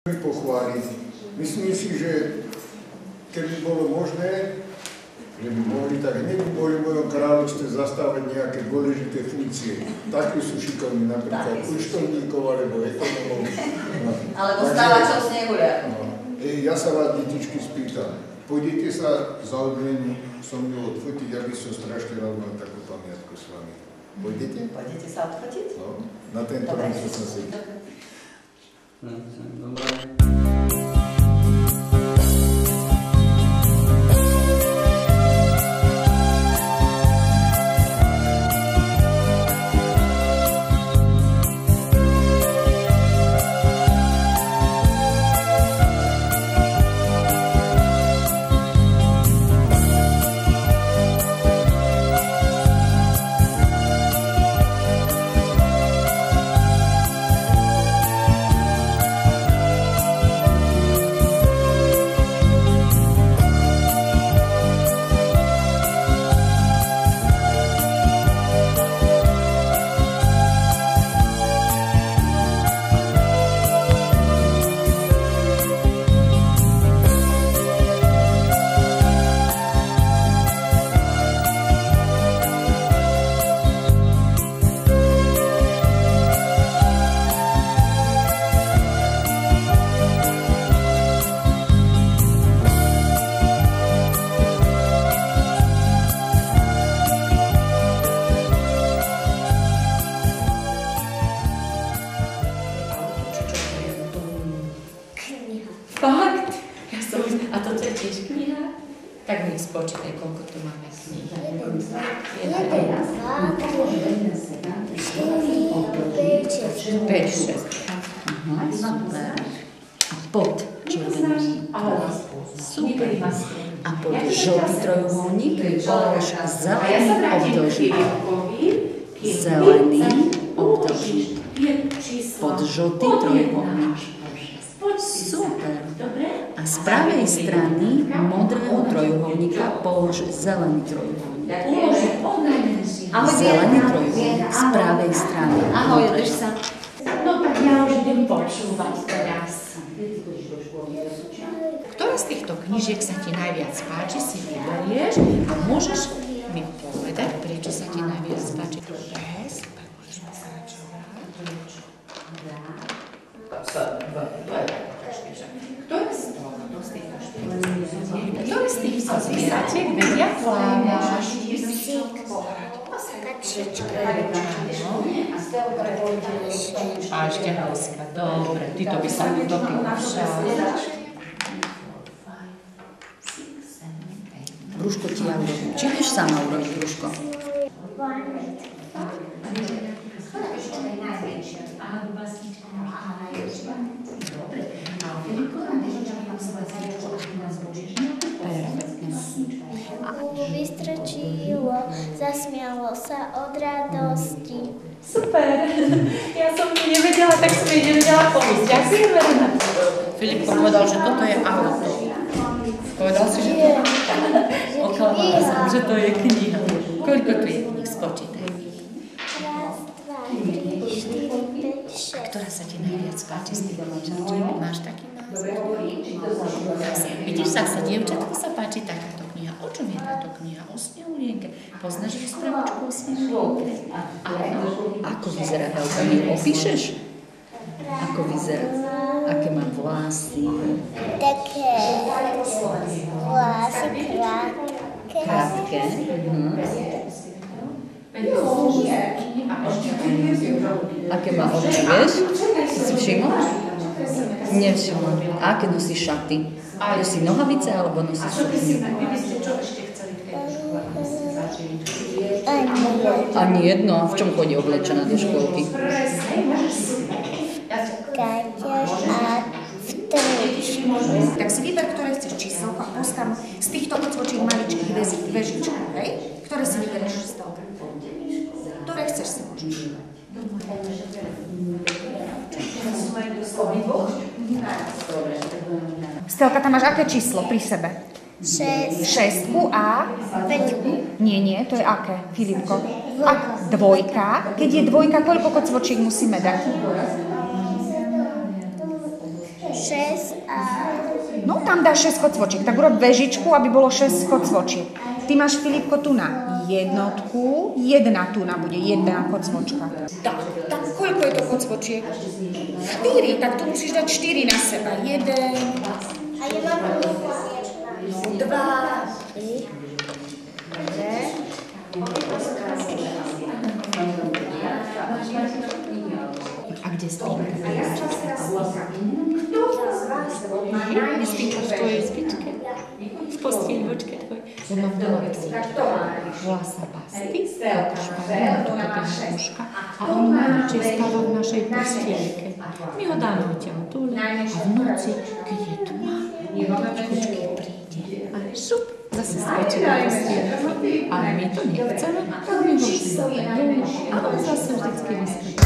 Pochváliť. Myslím si, že keby bolo možné, že by mohli, tak hneď by boli v mojom kráľovstve zastávať nejaké dôležité funkcie. Takí sú šikovní, napríklad účtovníkov alebo ekonomov. No. Alebo stávačov snehuliakov. No. Ja sa vás, detičky, spýtam. Pôjdete sa za odmenu so mnou odfotiť, aby som strašne rád mal takú pamiatku s vami. Pôjdete? Pôjdete sa odfotiť? No, na tento rok som si. Dobre. Fakt? Ja som... A toto je tiež kniha? Tak mi spočítaj, koľko tu máme kníh. 1, 2, 3, 4, 5, 6. 5, 6. Super. A pod červeným. Super. A pod žltý trojuholník polož zelený obdĺžnik. Zelený obdĺžnik. Pod žltý trojuholník. Super. A z pravej strany modrého trojuholníka polož zelený trojuholník. Zelený trojuholník z pravej strany. Ahoj, drž sa. No tak ja už idem počúvať teraz. Ktorá z týchto knížiek sa ti najviac páči, si vyberieš a môžeš mi povedať, prečo sa ti najviac páči. Super, môžeš ma začovať. Ktoré z tých zvieračiek vedia plávať? A ešte houska. Dobre, ty to by sa mi dopíšal. Brúško ti ja urobím. Či vieš sama urobiť brúško? Vystrčilo, zasmialo sa od radosti. Super. Ja som ti nevedela, tak som jej nevedela pomôcť. Ďakujem, Verena. Filip povedal, že toto je auto. Povedal si, že to je oklamala som, že to je kniha. Koľko tu je kníh? Spočítaj. 1, 2, 3, 4, 5, 6. A ktorá sa ti najviac páči z tých knižičiek? Máš taký názor? Vidíš, sa dievčatku sa páči takáto kniha. O čom je táto kniha? O snehulienke. Poznáš rozprávočku o snehulienke? Áno. Ako vyzerá Helka? Mi opíšeš? Ako vyzerá? Aké má vlasy? Také vlasy krátke. Krátke. Aké má oči, vieš? Si všimol? Nevšimol. A aké nosí šaty? Nosí nohavice alebo nosí sukňu? Ani jedno. A v čom chodí oblečená do škôlky? Gaťaž a v tričku. Tak si vyber, ktoré chceš číselko a postav z týchto odzvočiek maličkých vežičkov, hej? Ktoré si vyberieš z toho? Ktoré chceš si môžeš? Stelka, tam máš aké číslo pri sebe? 6. 6 a? 5. Nie, to je aké, Filipko? A dvojka. Keď je dvojka, koľko kocvočiek musíme dať? 6. 6 a... No, tam dáš 6 kocvočiek. Tak urob vežičku, aby bolo 6 kocvočiek. Ty máš, Filipko, tu na jednotku, jedna tu na bude, jedna kocvočka. Tak koľko je to kocvočiek? 4, tak tu musíš dať 4 na seba. 1, A ja mám 2, 3. Dobre. A kde spínka? A ja čas teraz kto z vás má Spínka v tvojej spičke? V postieľočke tvojej? Ja mám doma psíčka. Volá sa Basti. Špatne, to také hruška. A on najradšej spáva v našej postielke. My ho dáme odtiaľ dole a v noci, keď je tma, kučky príde. A šup, zase skočí na postielku. Ale my to nechceme, tak my ho vždy dáme dole a on zase vždycky vyskočí.